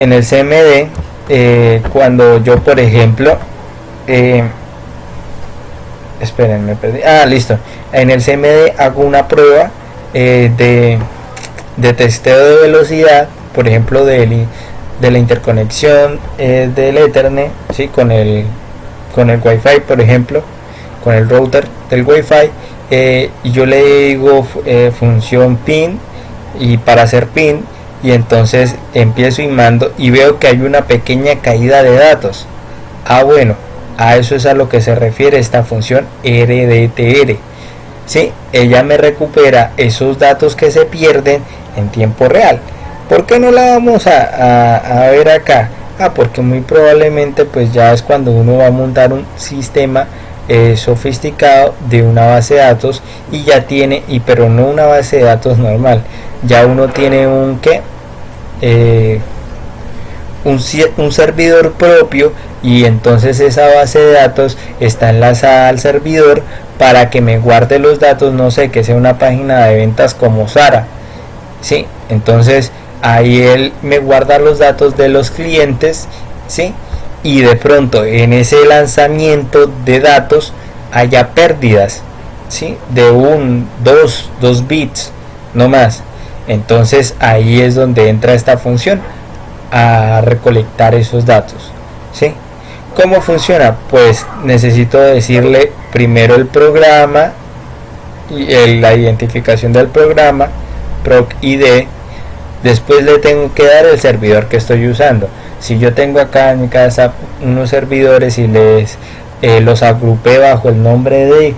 En el CMD, cuando yo, por ejemplo, eh, esperen, me perdí. Listo. En el CMD hago una prueba de testeo de velocidad, por ejemplo, de la interconexión del Ethernet, ¿sí? Con el Wi-Fi, por ejemplo, con el router del Wi-Fi, y yo le digo función pin, y para hacer pin, y entonces empiezo y mando y veo que hay una pequeña caída de datos. Bueno, a eso es a lo que se refiere esta función RDTR. ¿Sí? Ella me recupera esos datos que se pierden en tiempo real. ¿Por qué no la vamos a ver acá? Porque muy probablemente pues ya es cuando uno va a montar un sistema sofisticado de una base de datos, y ya tiene, pero no una base de datos normal, ya uno tiene un servidor propio, y entonces esa base de datos está enlazada al servidor para que me guarde los datos, no sé, que sea una página de ventas como Zara, ¿sí? Entonces ahí él me guarda los datos de los clientes, ¿sí? Y de pronto en ese lanzamiento de datos haya pérdidas, ¿sí? De dos bits, no más. Entonces ahí es donde entra esta función a recolectar esos datos, ¿sí? ¿Cómo funciona? Pues necesito decirle primero el programa y la identificación del programa, proc ID. Después le tengo que dar el servidor que estoy usando. Si yo tengo acá en mi casa unos servidores y los agrupé bajo el nombre de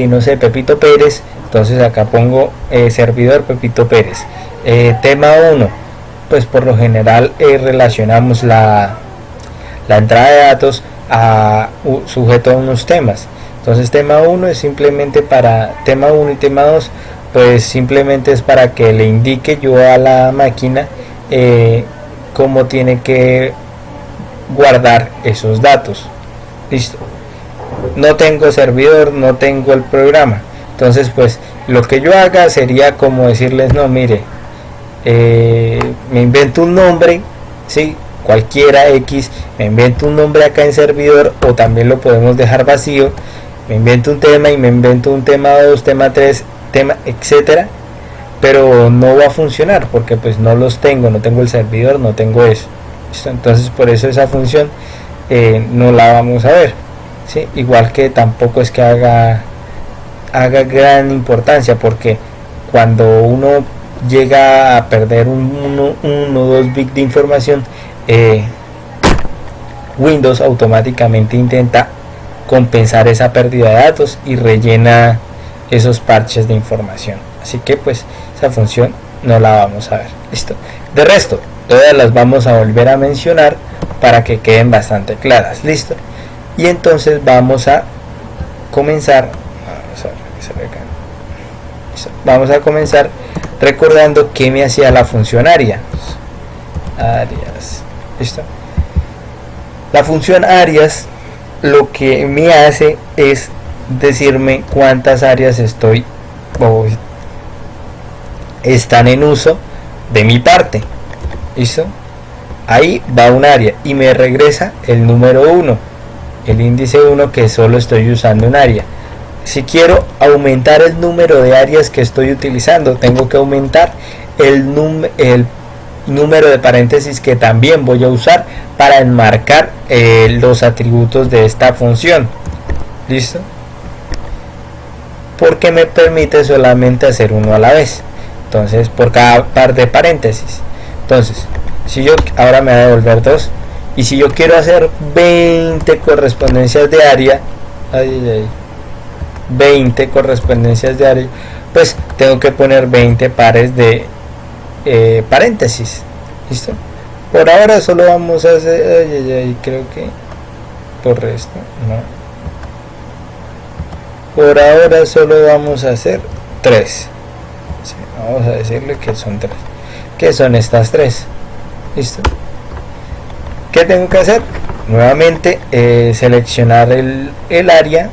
no sé, Pepito Pérez, entonces acá pongo servidor Pepito Pérez. Tema 1, pues por lo general relacionamos la entrada de datos sujeto a unos temas. Entonces tema 1 es simplemente para tema 1, y tema 2 pues simplemente es para que le indique yo a la máquina cómo tiene que guardar esos datos. Listo. No tengo servidor, no tengo el programa. Entonces pues lo que yo haga sería como decirles, no, mire, me invento un nombre, ¿sí? Cualquiera X, me invento un nombre acá en servidor, o también lo podemos dejar vacío. Me invento un tema y me invento un tema 2, tema 3, tema, etcétera, pero no va a funcionar porque pues no los tengo, no tengo el servidor, no tengo eso. ¿Listo? Entonces por eso esa función no la vamos a ver, ¿sí? Igual que tampoco es que haga gran importancia, porque cuando uno llega a perder uno o dos bits de información, Windows automáticamente intenta compensar esa pérdida de datos y rellena esos parches de información. Así que pues esa función no la vamos a ver. Listo. De resto, todas las vamos a volver a mencionar para que queden bastante claras. Listo. Y entonces vamos a comenzar. Vamos a comenzar recordando qué me hacía la función arias. Listo. La función arias lo que me hace es decirme cuántas áreas están en uso de mi parte. ¿Listo? Ahí va un área y me regresa el número 1, el índice 1, que solo estoy usando un área. Si quiero aumentar el número de áreas que estoy utilizando, tengo que aumentar el número de paréntesis que también voy a usar para enmarcar los atributos de esta función. ¿Listo? Porque me permite solamente hacer uno a la vez, entonces por cada par de paréntesis. Entonces si yo ahora me voy a devolver 2, y si yo quiero hacer 20 correspondencias de área, 20 correspondencias de área, pues tengo que poner 20 pares de paréntesis. ¿Listo? Por ahora solo vamos a hacer, creo que por resto no. Por ahora solo vamos a hacer 3. Sí, vamos a decirle que son 3. ¿Qué son estas 3? ¿Listo? ¿Qué tengo que hacer? Nuevamente seleccionar el área,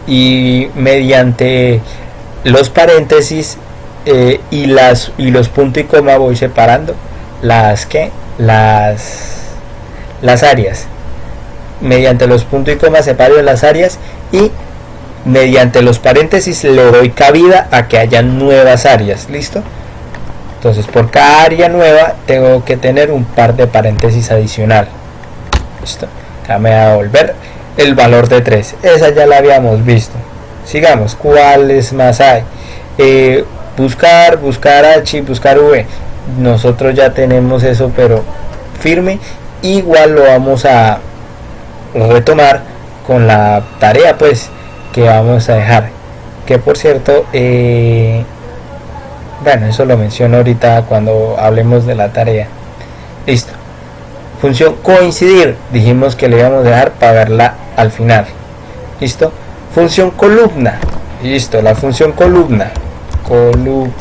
y mediante los paréntesis y los puntos y coma voy separando las las áreas. Mediante los puntos y comas separo las áreas y mediante los paréntesis le doy cabida a que haya nuevas áreas. ¿Listo? Entonces por cada área nueva tengo que tener un par de paréntesis adicional. ¿Listo? Acá me va a devolver el valor de 3. Esa ya la habíamos visto. Sigamos. ¿Cuáles más hay? Buscar H, buscar V. Nosotros ya tenemos eso, pero firme. Igual lo vamos a retomar con la tarea, pues, que vamos a dejar. Que por cierto, bueno, eso lo menciono ahorita cuando hablemos de la tarea. Listo. Función coincidir. Dijimos que le íbamos a dejar para verla al final. Listo. Función columna. Listo, la función columna. Columna.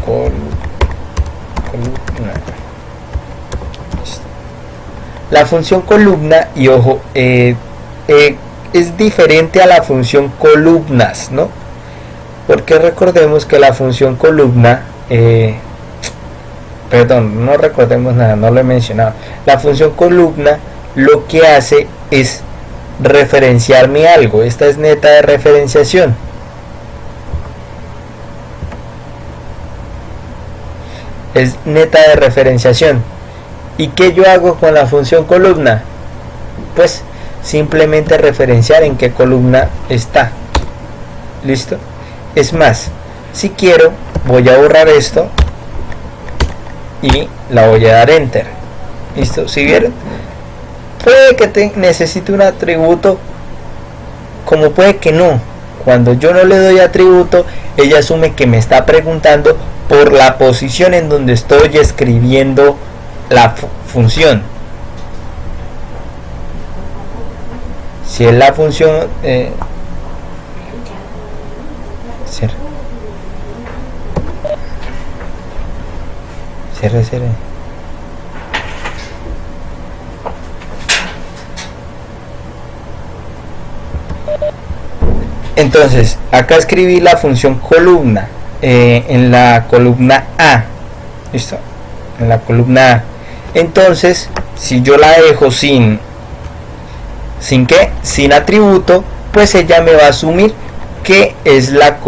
Columna. Listo. La función columna, y ojo, es diferente a la función columnas, ¿no? Porque recordemos que la función columna, perdón, no recordemos nada, no lo he mencionado. La función columna lo que hace es referenciarme algo. Esta es neta de referenciación. Es neta de referenciación. ¿Y qué yo hago con la función columna? Pues simplemente referenciar en qué columna está. ¿Listo? Es más, si quiero, voy a borrar esto y la voy a dar enter. ¿Listo? ¿Sí vieron? Puede que necesite un atributo, como puede que no. Cuando yo no le doy atributo, ella asume que me está preguntando por la posición en donde estoy escribiendo la función. Si es la función cierre. Entonces, acá escribí la función columna en la columna A. ¿Listo? En la columna A. Entonces, si yo la dejo sin atributo, pues ella me va a asumir que es la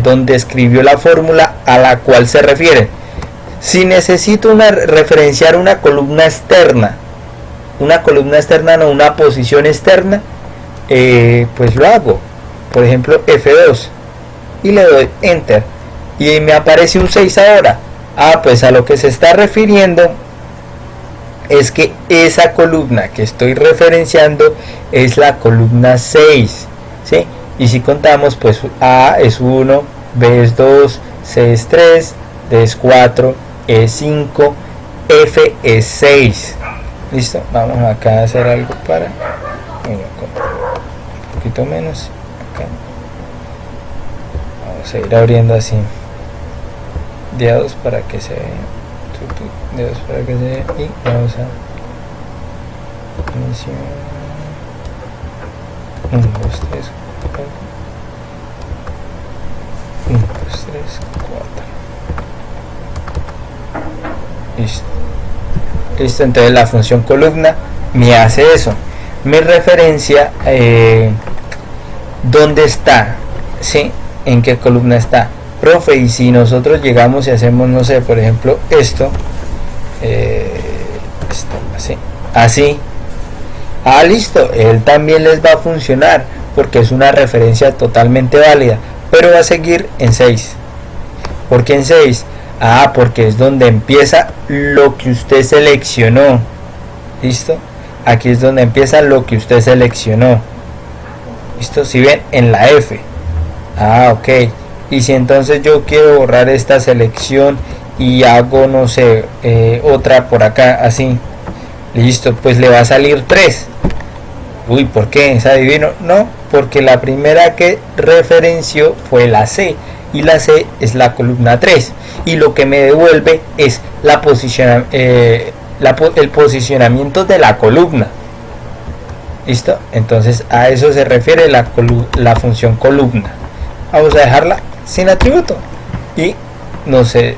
donde escribió la fórmula a la cual se refiere. Si necesito referenciar una columna externa, una posición externa, pues lo hago. Por ejemplo, F2 y le doy enter y me aparece un 6 ahora. Pues a lo que se está refiriendo es que esa columna que estoy referenciando es la columna 6, ¿sí? Y si contamos, pues A es 1, B es 2, C es 3, D es 4, E es 5, F es 6. Listo, vamos acá a hacer algo para un poquito menos. Vamos a ir abriendo así dedos para que se vea, y vamos a iniciar 1, 2, 3, 4, 1, 2, 3, 4. Listo, entonces la función columna me hace eso, me referencia dónde está, ¿sí? En qué columna está. Profe, y si nosotros llegamos y hacemos, no sé, por ejemplo, esto así, listo, él también les va a funcionar porque es una referencia totalmente válida, pero va a seguir en 6. ¿Por qué en 6? Porque es donde empieza lo que usted seleccionó. ¿Listo? Aquí es donde empieza lo que usted seleccionó. ¿Listo? Si ven, en la F. Ok. Y si entonces yo quiero borrar esta selección y hago, no sé, otra por acá, así. Listo, pues le va a salir 3. Uy, ¿por qué? ¿Es adivino? No, porque la primera que referenció fue la C. Y la C es la columna 3. Y lo que me devuelve es el posicionamiento de la columna. ¿Listo? Entonces a eso se refiere la función columna. Vamos a dejarla sin atributo y no sé,